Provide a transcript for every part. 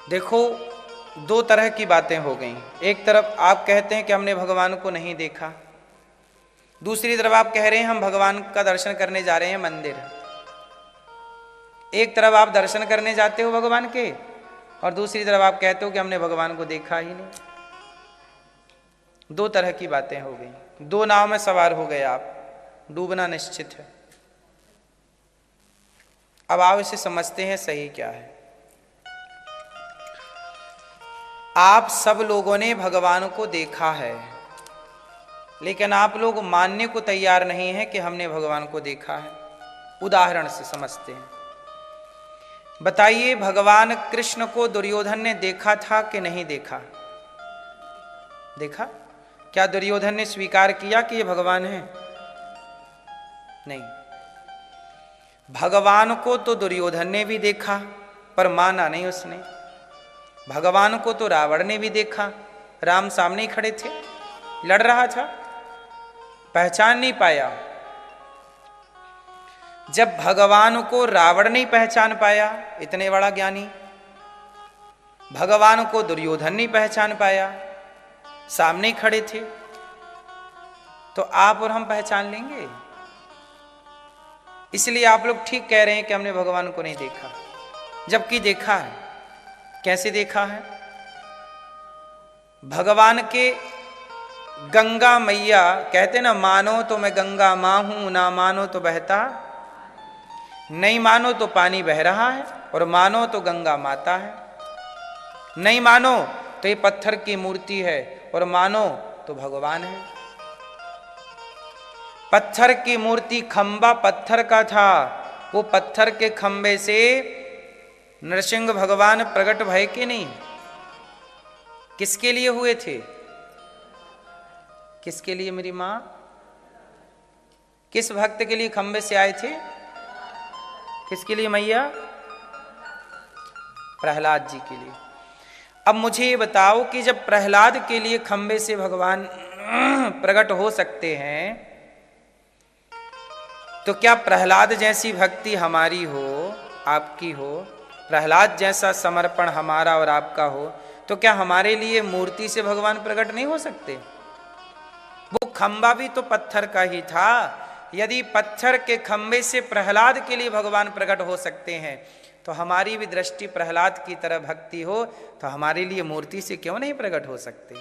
देखो, दो तरह की बातें हो गई। एक तरफ आप कहते हैं कि हमने भगवान को नहीं देखा, दूसरी तरफ आप कह रहे हैं हम भगवान का दर्शन करने जा रहे हैं मंदिर। एक तरफ आप दर्शन करने जाते हो भगवान के, और दूसरी तरफ आप कहते हो कि हमने भगवान को देखा ही नहीं। दो तरह की बातें हो गई, दो नाव में सवार हो गए आप, डूबना निश्चित है। अब आप इसे समझते हैं सही क्या है। आप सब लोगों ने भगवान को देखा है, लेकिन आप लोग मानने को तैयार नहीं हैं कि हमने भगवान को देखा है। उदाहरण से समझते हैं। बताइए, भगवान कृष्ण को दुर्योधन ने देखा था कि नहीं देखा? देखा। क्या दुर्योधन ने स्वीकार किया कि ये भगवान है? नहीं। भगवान को तो दुर्योधन ने भी देखा, पर माना नहीं उसने। भगवान को तो रावण ने भी देखा, राम सामने ही खड़े थे, लड़ रहा था, पहचान नहीं पाया। जब भगवान को रावण नहीं पहचान पाया, इतने बड़ा ज्ञानी, भगवान को दुर्योधन नहीं पहचान पाया, सामने ही खड़े थे, तो आप और हम पहचान लेंगे? इसलिए आप लोग ठीक कह रहे हैं कि हमने भगवान को नहीं देखा, जबकि देखा है। कैसे देखा है? भगवान के गंगा मैया कहते ना, मानो तो मैं गंगा मां हूं, ना मानो तो बहता, नहीं मानो तो पानी बह रहा है, और मानो तो गंगा माता है। नहीं मानो तो ये पत्थर की मूर्ति है, और मानो तो भगवान है। पत्थर की मूर्ति, खंबा पत्थर का था, वो पत्थर के खंबे से नरसिंह भगवान प्रकट भय के नहीं? किसके लिए हुए थे? किसके लिए मेरी मां? किस भक्त के लिए खंबे से आए थे? किसके लिए मैया? प्रहलाद जी के लिए। अब मुझे ये बताओ कि जब प्रहलाद के लिए खंबे से भगवान प्रकट हो सकते हैं, तो क्या प्रहलाद जैसी भक्ति हमारी हो, आपकी हो, प्रहलाद जैसा समर्पण हमारा और आपका हो, तो क्या हमारे लिए मूर्ति से भगवान प्रकट नहीं हो सकते? वो खंबा भी तो पत्थर का ही था। यदि पत्थर के खंबे से प्रहलाद के लिए भगवान प्रकट हो सकते हैं, तो हमारी भी दृष्टि प्रहलाद की तरह भक्ति हो, तो हमारे लिए मूर्ति से क्यों नहीं प्रकट हो सकते?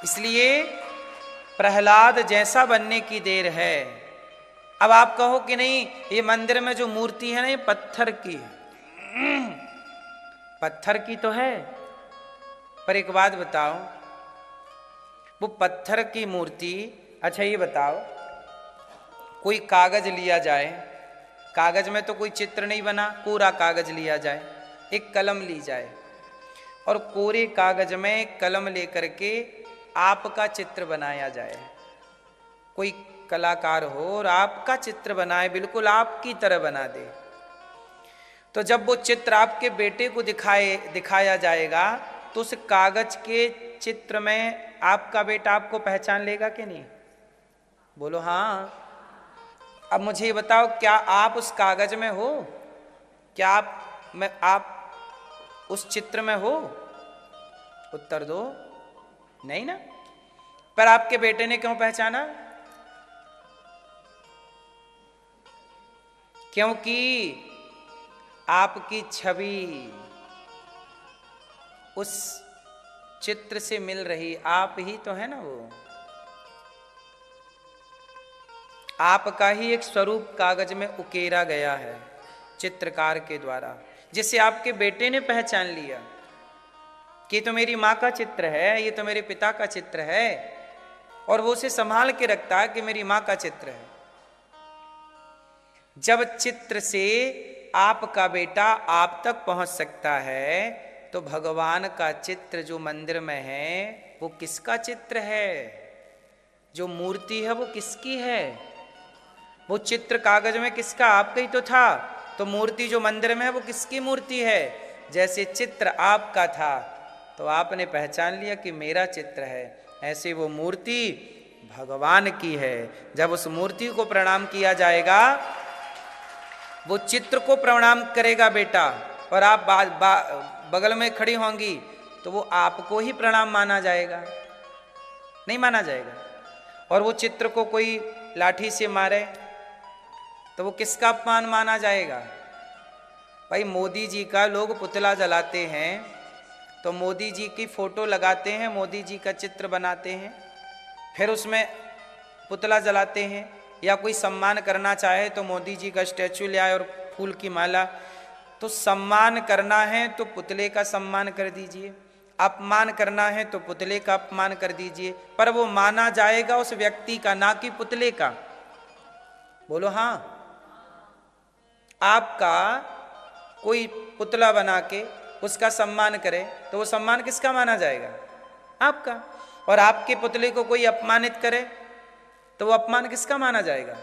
इसलिए प्रहलाद जैसा बनने की देर है। अब आप कहो कि नहीं, ये मंदिर में जो मूर्ति है ना, ये पत्थर की है। पत्थर की तो है, पर एक बात बताओ, वो पत्थर की मूर्ति, अच्छा ये बताओ, कोई कागज लिया जाए, कागज में तो कोई चित्र नहीं बना, कोरा कागज लिया जाए, एक कलम ली जाए, और कोरे कागज में कलम लेकर के आपका चित्र बनाया जाए। कोई कलाकार हो और आपका चित्र बनाए, बिल्कुल आपकी तरह बना दे, तो जब वो चित्र आपके बेटे को दिखाया जाएगा, तो उस कागज के चित्र में आपका बेटा आपको पहचान लेगा कि नहीं? बोलो हाँ। अब मुझे ये बताओ, क्या आप उस कागज में हो? क्या आप उस चित्र में हो? उत्तर दो। नहीं ना। पर आपके बेटे ने क्यों पहचाना? क्योंकि आपकी छवि उस चित्र से मिल रही, आप ही तो है ना वो। आपका ही एक स्वरूप कागज में उकेरा गया है चित्रकार के द्वारा, जिसे आपके बेटे ने पहचान लिया कि तो मेरी माँ का चित्र है, ये तो मेरे पिता का चित्र है, और वो उसे संभाल के रखता है कि मेरी माँ का चित्र है। जब चित्र से आपका बेटा आप तक पहुंच सकता है, तो भगवान का चित्र जो मंदिर में है, वो किसका चित्र है? जो मूर्ति है वो किसकी है? वो चित्र कागज में किसका? आपका ही तो था। तो मूर्ति जो मंदिर में है वो किसकी मूर्ति है? जैसे चित्र आपका था, तो आपने पहचान लिया कि मेरा चित्र है, ऐसे वो मूर्ति भगवान की है। जब उस मूर्ति को प्रणाम किया जाएगा, वो चित्र को प्रणाम करेगा बेटा, और आप बगल में खड़ी होंगी तो वो आपको ही प्रणाम माना जाएगा, नहीं माना जाएगा। और वो चित्र को कोई लाठी से मारे तो वो किसका अपमान माना जाएगा? भाई मोदी जी का लोग पुतला जलाते हैं तो मोदी जी की फोटो लगाते हैं, मोदी जी का चित्र बनाते हैं, फिर उसमें पुतला जलाते हैं। या कोई सम्मान करना चाहे तो मोदी जी का स्टैचू ले आए और फूल की माला। तो सम्मान करना है तो पुतले का सम्मान कर दीजिए, अपमान करना है तो पुतले का अपमान कर दीजिए, पर वो माना जाएगा उस व्यक्ति का, ना कि पुतले का। बोलो हाँ। आपका कोई पुतला बना के उसका सम्मान करे तो वो सम्मान किसका माना जाएगा? आपका। और आपके पुतले को कोई अपमानित करे तो वो अपमान किसका माना जाएगा?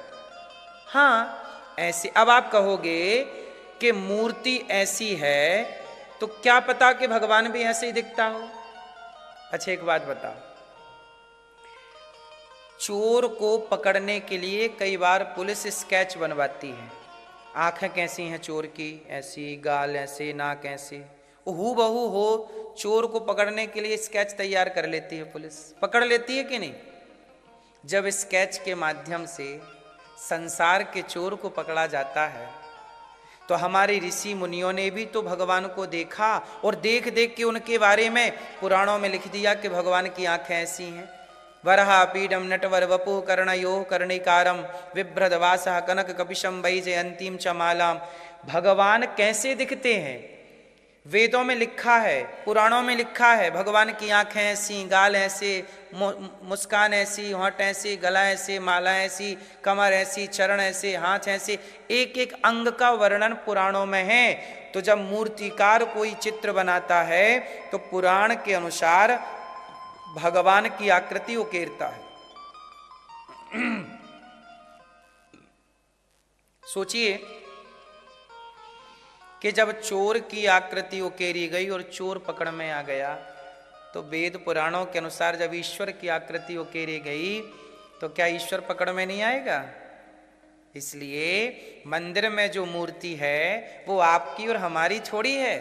हाँ, ऐसे। अब आप कहोगे कि मूर्ति ऐसी है तो क्या पता कि भगवान भी ऐसे ही दिखता हो। अच्छा एक बात बताओ, चोर को पकड़ने के लिए कई बार पुलिस स्केच बनवाती है। आंखें कैसी हैं चोर की, ऐसी, गाल ऐसे, नाक ऐसे, हूबहू हो चोर को पकड़ने के लिए स्केच तैयार कर लेती है पुलिस। पकड़ लेती है कि नहीं? जब स्केच के माध्यम से संसार के चोर को पकड़ा जाता है तो हमारे ऋषि मुनियों ने भी तो भगवान को देखा, और देख देख के उनके बारे में पुराणों में लिख दिया कि भगवान की आंखें ऐसी हैं। वरहा पीडम नटवर वपु कर्णयो कर्णिकारम विभ्रदवासः कनक कपिशम वैजयंतीम च मालाम। भगवान कैसे दिखते हैं? वेदों में लिखा है, पुराणों में लिखा है, भगवान की आंखें ऐसी, गाल ऐसे, मुस्कान ऐसी, होंठ ऐसी, गला ऐसे, माला ऐसी, कमर ऐसी, चरण ऐसे, हाथ ऐसे, एक एक अंग का वर्णन पुराणों में है। तो जब मूर्तिकार कोई चित्र बनाता है तो पुराण के अनुसार भगवान की आकृति उकेरता है। सोचिए कि जब चोर की आकृति उकेरी गई और चोर पकड़ में आ गया तो वेद पुराणों के अनुसार जब ईश्वर की आकृति उकेरी गई तो क्या ईश्वर पकड़ में नहीं आएगा? इसलिए मंदिर में जो मूर्ति है वो आपकी और हमारी थोड़ी है।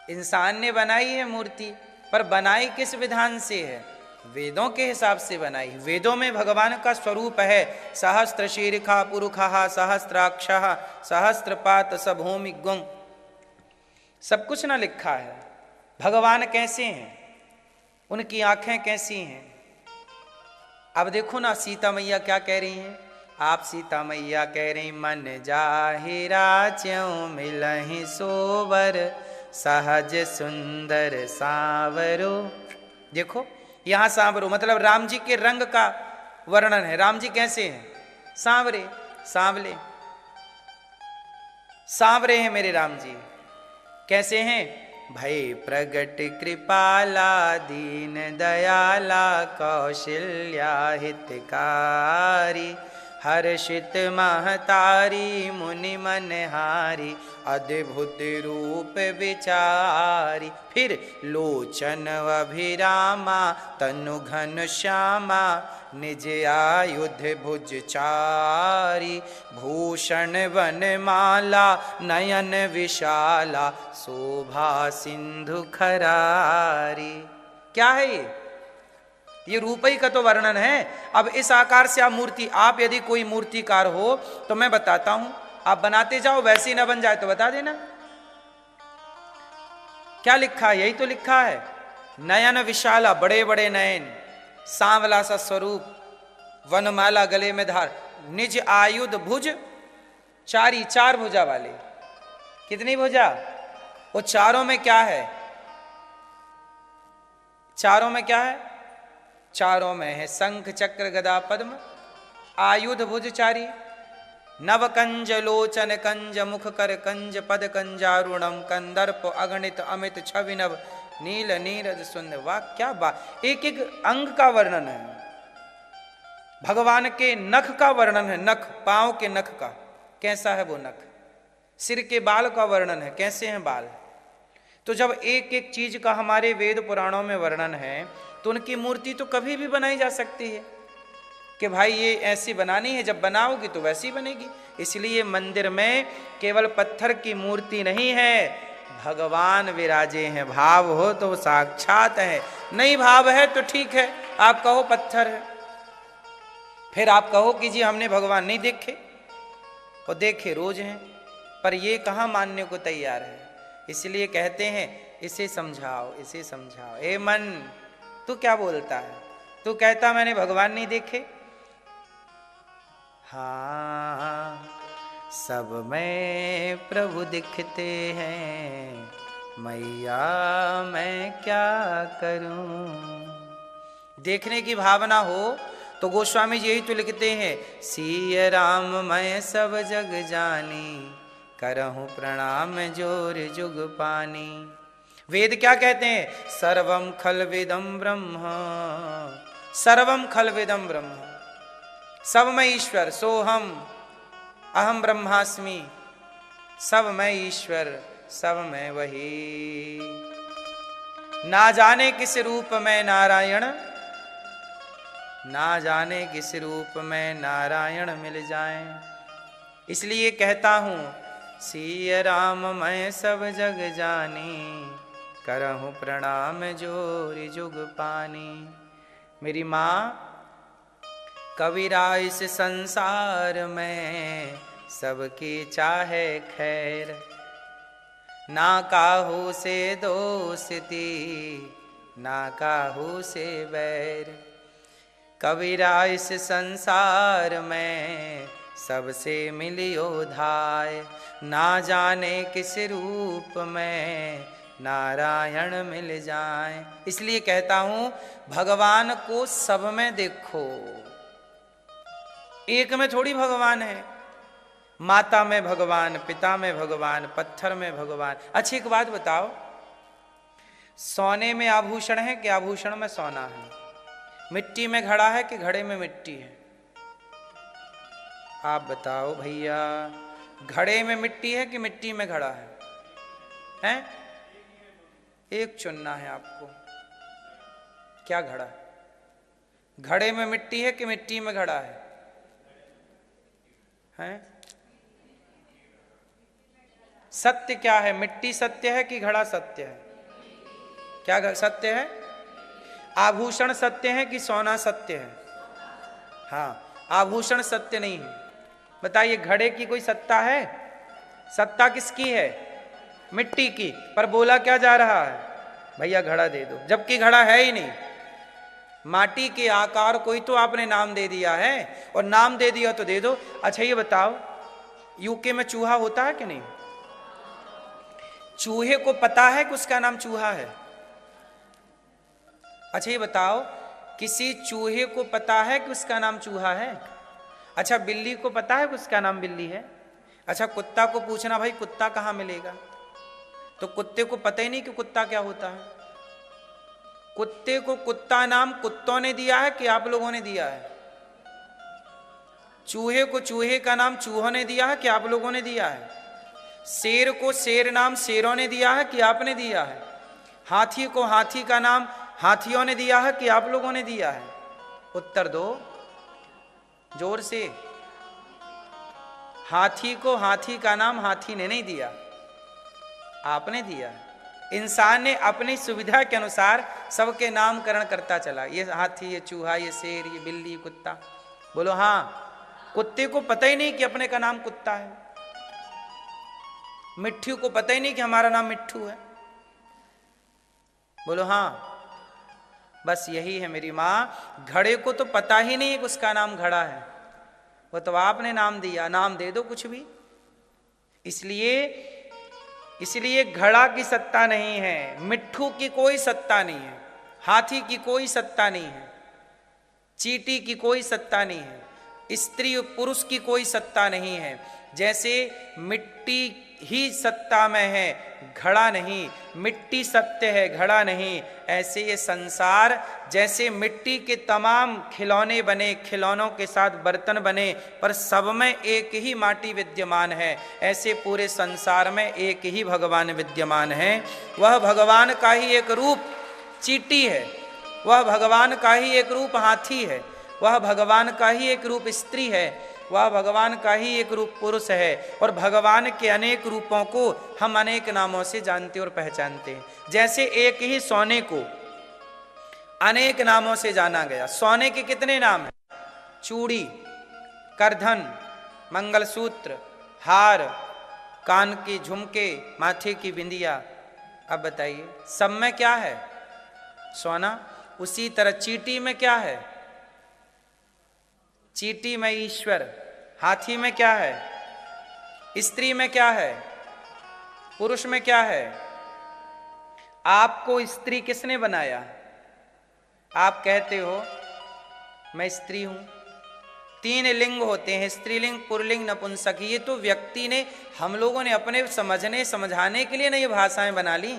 इंसान ने बनाई है मूर्ति, पर बनाई किस विधान से है? वेदों के हिसाब से बनाई। वेदों में भगवान का स्वरूप है, सहस्त्र शीर्षा पुरुषः सहस्त्राक्षः सहस्त्रपात सभूमि गुं, सब कुछ ना लिखा है। भगवान कैसे हैं, उनकी आंखें कैसी हैं। अब देखो ना सीता मैया क्या कह रही हैं। आप सीता मैया कह रही, मन जाहिरा च्यों मिलहि सोवर सहज सुंदर सांवरो। देखो यहां सांवरो मतलब राम जी के रंग का वर्णन है। राम जी कैसे हैं? सांवरे, सांवले, सांवरे हैं मेरे राम जी। कैसे हैं? भय प्रगट कृपाला दीन दयाला कौशल्या हितकारी हर्षित महतारी मुनि मनहारी अद्भुत रूप विचारी। फिर लोचन अभिरामा तनु घन श्यामा निज आयुध भुज चारी भूषण वनमाला नयन विशाला शोभा सिंधु खरारी। क्या है ये रूप ही का तो वर्णन है। अब इस आकार से आप मूर्ति, आप यदि कोई मूर्तिकार हो तो मैं बताता हूं, आप बनाते जाओ, वैसे ही ना बन जाए तो बता देना। क्या लिखा है? यही तो लिखा है, नयन विशाला, बड़े बड़े नयन, सांवला सा स्वरूप, वनमाला गले में धार, निज आयुध भुज चारी, चार भुजा वाले। कितनी भुजा? वो चारों में क्या है? चारों में क्या है? चारों में है शंख चक्र गदा पद्म, आयुध भुज चारी, नव कंज लोचन कंज मुख कर कंज पद कंजारुणम कंदर्प अगणित अमित छवि नव नील नीरज सुंदर। वाह क्या बात! एक एक अंग का वर्णन है। भगवान के नख का वर्णन है, नख, पांव के नख का, कैसा है वो नख। सिर के बाल का वर्णन है, कैसे हैं बाल। तो जब एक एक चीज का हमारे वेद पुराणों में वर्णन है तो उनकी मूर्ति तो कभी भी बनाई जा सकती है। कि भाई ये ऐसी बनानी है, जब बनाओगी तो वैसी बनेगी। इसलिए मंदिर में केवल पत्थर की मूर्ति नहीं है, भगवान विराजे हैं। भाव हो तो साक्षात है, नहीं भाव है तो ठीक है, आप कहो पत्थर है। फिर आप कहो कि जी हमने भगवान नहीं देखे, और देखे रोज हैं, पर ये कहाँ मानने को तैयार है। इसलिए कहते हैं इसे समझाओ, इसे समझाओ। ए मन, तू क्या बोलता है? तू कहता मैंने भगवान नहीं देखे। हाँ, सब में प्रभु दिखते हैं, मैया मैं क्या करूं। देखने की भावना हो तो गोस्वामी जी यही तो लिखते हैं, सिय राम मैं सब जग जानी, करहूं प्रणाम जोर जुग पानी। वेद क्या कहते हैं? सर्वम खलविदम ब्रह्म, सर्वम खलविदम ब्रह्म, सब मैं ईश्वर, सोहम अहम ब्रह्मास्मि, सब मैं ईश्वर, सब मैं वही। ना जाने किस रूप में नारायण, ना जाने किस रूप में नारायण मिल जाएं। इसलिए कहता हूं, सिय राम मैं सब जग जानी, करहूं प्रणाम जोर जुग पानी। मेरी माँ, कबीरा इस संसार में सबकी चाहे खैर, ना काहू से दोस्ती, ना काहू से बैर। कबीरा इस संसार में सबसे मिलियो धाय, ना जाने किस रूप में नारायण मिल जाए। इसलिए कहता हूं, भगवान को सब में देखो, एक में थोड़ी भगवान है। माता में भगवान, पिता में भगवान, पत्थर में भगवान। अच्छी एक बात बताओ, सोने में आभूषण है कि आभूषण में सोना है? मिट्टी में घड़ा है कि घड़े में मिट्टी है? आप बताओ भैया, घड़े में मिट्टी है कि मिट्टी में घड़ा है? हैं? एक चुनना है आपको, क्या घड़ा है? घड़े में मिट्टी है कि मिट्टी में घड़ा है? हैं? सत्य क्या है? मिट्टी सत्य है कि घड़ा सत्य है? क्या सत्य है? आभूषण सत्य है कि सोना सत्य है? हाँ, आभूषण सत्य नहीं है। बताइए, घड़े की कोई सत्ता है? सत्ता किसकी है? मिट्टी की। पर बोला क्या जा रहा है? भैया घड़ा दे दो, जबकि घड़ा है ही नहीं। माटी के आकार को ही तो आपने नाम दे दिया है, और नाम दे दिया तो दे दो। अच्छा ये बताओ, यूके में चूहा होता है कि नहीं? चूहे को पता है कि उसका नाम चूहा है? अच्छा ये बताओ, किसी चूहे को पता है कि उसका नाम चूहा है? अच्छा, बिल्ली को पता है कि उसका नाम बिल्ली है? अच्छा, कुत्ता को पूछना भाई कुत्ता कहां मिलेगा, तो कुत्ते को पता ही नहीं कि कुत्ता क्या होता है। कुत्ते को कुत्ता नाम कुत्तों ने दिया है कि आप लोगों ने दिया है? चूहे को चूहे का नाम चूहों ने दिया है कि आप लोगों ने दिया है? शेर को शेर नाम शेरों ने दिया है कि आपने दिया है? हाथी को हाथी का नाम हाथियों ने दिया है कि आप लोगों ने दिया है? उत्तर दो जोर से। हाथी को हाथी का नाम हाथी ने नहीं दिया, आपने दिया। इंसान ने अपनी सुविधा के अनुसार सबके नामकरण करता चला, ये हाथी, ये चूहा, ये शेर, ये बिल्ली, कुत्ता। बोलो हाँ। कुत्ते को पता ही नहीं कि अपने का नाम कुत्ता है। मिट्ठू को पता ही नहीं कि हमारा नाम मिट्ठू है। बोलो हाँ। बस यही है मेरी माँ, घड़े को तो पता ही नहीं कि उसका नाम घड़ा है, वो तो आपने नाम दिया। नाम दे दो कुछ भी। इसलिए घड़ा की सत्ता नहीं है, मिट्ठू की कोई सत्ता नहीं है, हाथी की कोई सत्ता नहीं है, चींटी की कोई सत्ता नहीं है, स्त्री पुरुष की कोई सत्ता नहीं है। जैसे मिट्टी ही सत्ता में है, घड़ा नहीं। मिट्टी सत्य है, घड़ा नहीं। ऐसे ये संसार, जैसे मिट्टी के तमाम खिलौने बने, खिलौनों के साथ बर्तन बने, पर सब में एक ही माटी विद्यमान है, ऐसे पूरे संसार में एक ही भगवान विद्यमान है। वह भगवान का ही एक रूप चींटी है, वह भगवान का ही एक रूप हाथी है, वह भगवान का ही एक रूप स्त्री है, वह भगवान का ही एक रूप पुरुष है। और भगवान के अनेक रूपों को हम अनेक नामों से जानते और पहचानते हैं। जैसे एक ही सोने को अनेक नामों से जाना गया। सोने के कितने नाम हैं? चूड़ी, करधन, मंगलसूत्र, हार, कान के झुमके, माथे की बिंदिया। अब बताइए सब में क्या है? सोना। उसी तरह चींटी में क्या है? चींटी में ईश्वर। हाथी में क्या है? स्त्री में क्या है? पुरुष में क्या है? आपको स्त्री किसने बनाया? आप कहते हो मैं स्त्री हूं। 3 लिंग होते हैं, स्त्रीलिंग, पुल्लिंग, नपुंसक। ये तो व्यक्ति ने, हम लोगों ने अपने समझने समझाने के लिए ना ये भाषाएं बना ली।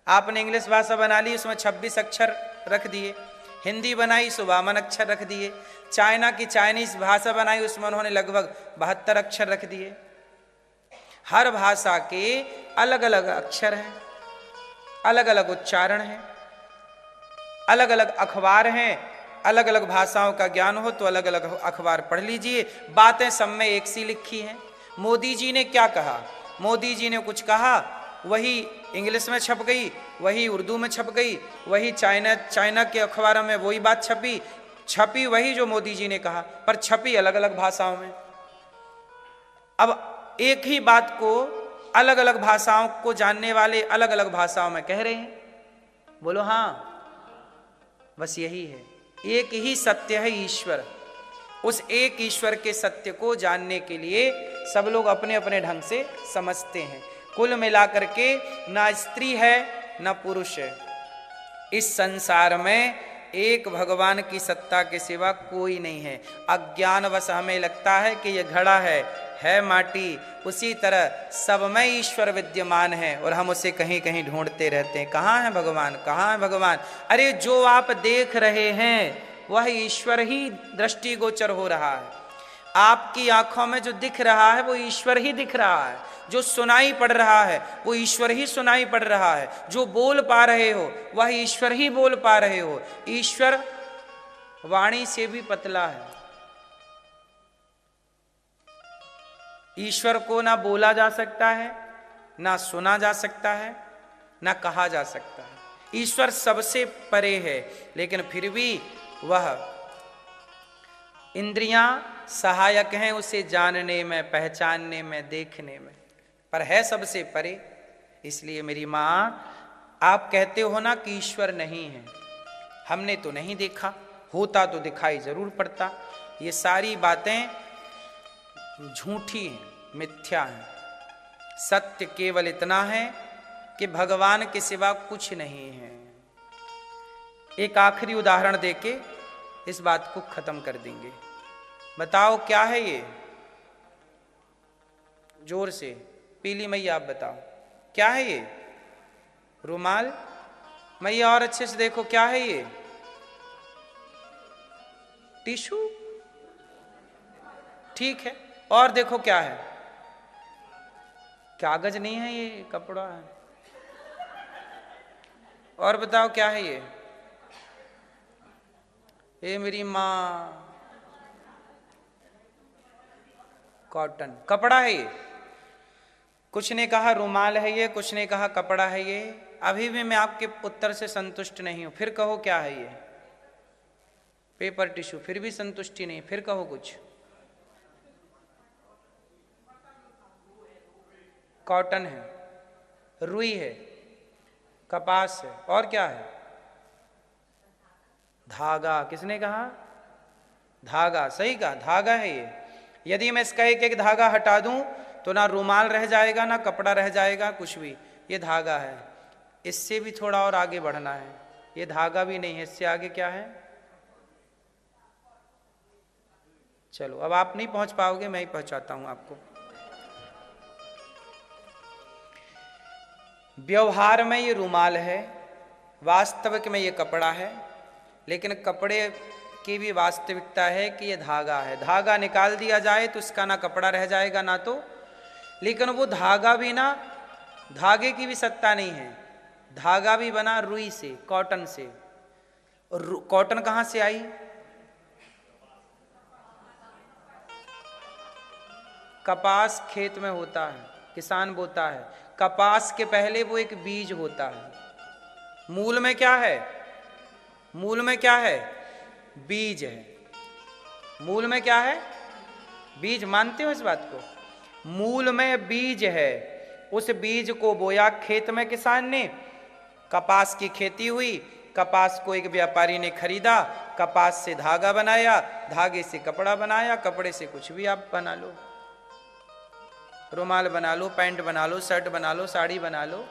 आपने इंग्लिश भाषा बना ली, उसमें 26 अक्षर रख दिए। हिंदी बनाई, 52 अक्षर रख दिए। चाइना की चाइनीज भाषा बनाई, उसमें उन्होंने लगभग 72 अक्षर रख दिए। हर भाषा के अलग अलग अक्षर हैं, अलग अलग उच्चारण हैं, अलग अलग अखबार हैं। अलग अलग भाषाओं का ज्ञान हो तो अलग अलग अखबार पढ़ लीजिए, बातें सब में एक सी लिखी हैं। मोदी जी ने क्या कहा? मोदी जी ने कुछ कहा, वही इंग्लिश में छप गई, वही उर्दू में छप गई, वही चाइना के अखबारों में वही बात छपी वही जो मोदी जी ने कहा, पर छपी अलग अलग भाषाओं में। अब एक ही बात को अलग अलग भाषाओं को जानने वाले अलग अलग भाषाओं में कह रहे हैं। बोलो हाँ। बस यही है, एक ही सत्य है ईश्वर। उस एक ईश्वर के सत्य को जानने के लिए सब लोग अपने अपने ढंग से समझते हैं। कुल मिलाकर के ना स्त्री है ना पुरुष है। इस संसार में एक भगवान की सत्ता के सिवा कोई नहीं है। अज्ञानवश हमें लगता है कि यह घड़ा है माटी। उसी तरह सब में ईश्वर विद्यमान है और हम उसे कहीं कहीं ढूंढते रहते हैं। कहाँ है भगवान, कहाँ है भगवान? अरे जो आप देख रहे हैं वह ईश्वर ही दृष्टिगोचर हो रहा है। आपकी आंखों में जो दिख रहा है वो ईश्वर ही दिख रहा है। जो सुनाई पड़ रहा है वो ईश्वर ही सुनाई पड़ रहा है। जो बोल पा रहे हो वह ईश्वर ही बोल पा रहे हो। ईश्वर वाणी से भी पतला है। ईश्वर को ना बोला जा सकता है, ना सुना जा सकता है, ना कहा जा सकता है। ईश्वर सबसे परे है, लेकिन फिर भी वह इंद्रियां सहायक हैं उसे जानने में, पहचानने में, देखने में, पर है सबसे परे। इसलिए मेरी माँ, आप कहते हो ना कि ईश्वर नहीं है, हमने तो नहीं देखा, होता तो दिखाई जरूर पड़ता। ये सारी बातें झूठी हैं, मिथ्या हैं। सत्य केवल इतना है कि भगवान के सिवा कुछ नहीं है। एक आखिरी उदाहरण देके इस बात को खत्म कर देंगे। बताओ क्या है ये? जोर से, पीली मैया आप बताओ क्या है ये? रुमाल? मैया और अच्छे से देखो, क्या है ये? टिश्यू? ठीक है, और देखो क्या है? कागज नहीं है, ये कपड़ा है। और बताओ क्या है ये? ये मेरी माँ, कॉटन, कपड़ा है ये। कुछ ने कहा रुमाल है ये, कुछ ने कहा कपड़ा है ये। अभी भी मैं आपके उत्तर से संतुष्ट नहीं हूं। फिर कहो क्या है ये? Paper tissue. फिर भी संतुष्टि नहीं, फिर कहो कुछ। कॉटन है, रुई है, कपास है, और क्या है? धागा। किसने कहा? धागा। सही कहा, धागा है ये। यदि मैं इसका एक एक धागा हटा दूं तो ना रुमाल रह जाएगा, ना कपड़ा रह जाएगा, कुछ भी। ये धागा है। इससे भी थोड़ा और आगे बढ़ना है। ये धागा भी नहीं है, इससे आगे क्या है? चलो, अब आप नहीं पहुंच पाओगे, मैं ही पहुंचाता हूं आपको। व्यवहार में ये रुमाल है, वास्तविक में ये कपड़ा है, लेकिन कपड़े की भी वास्तविकता है कि ये धागा है। धागा निकाल दिया जाए तो इसका ना कपड़ा रह जाएगा ना तो, लेकिन वो धागा भी ना, धागे की भी सत्ता नहीं है। धागा भी बना रुई से, कॉटन से। और कॉटन कहाँ से आई? कपास खेत में होता है, किसान बोता है, कपास के पहले वो एक बीज होता है। मूल में क्या है? मूल में क्या है? बीज है। मूल में क्या है? बीज। मानते हो इस बात को? मूल में बीज है। उस बीज को बोया खेत में किसान ने, कपास की खेती हुई, कपास को एक व्यापारी ने खरीदा, कपास से धागा बनाया, धागे से कपड़ा बनाया, कपड़े से कुछ भी आप बना लो, रुमाल बना लो, पैंट बना लो, शर्ट बना लो, साड़ी बना लो।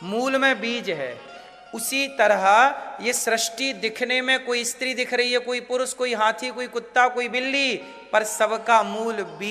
मूल में बीज है। उसी तरह ये सृष्टि दिखने में कोई स्त्री दिख रही है, कोई पुरुष, कोई हाथी, कोई कुत्ता, कोई बिल्ली, पर सबका मूल बीज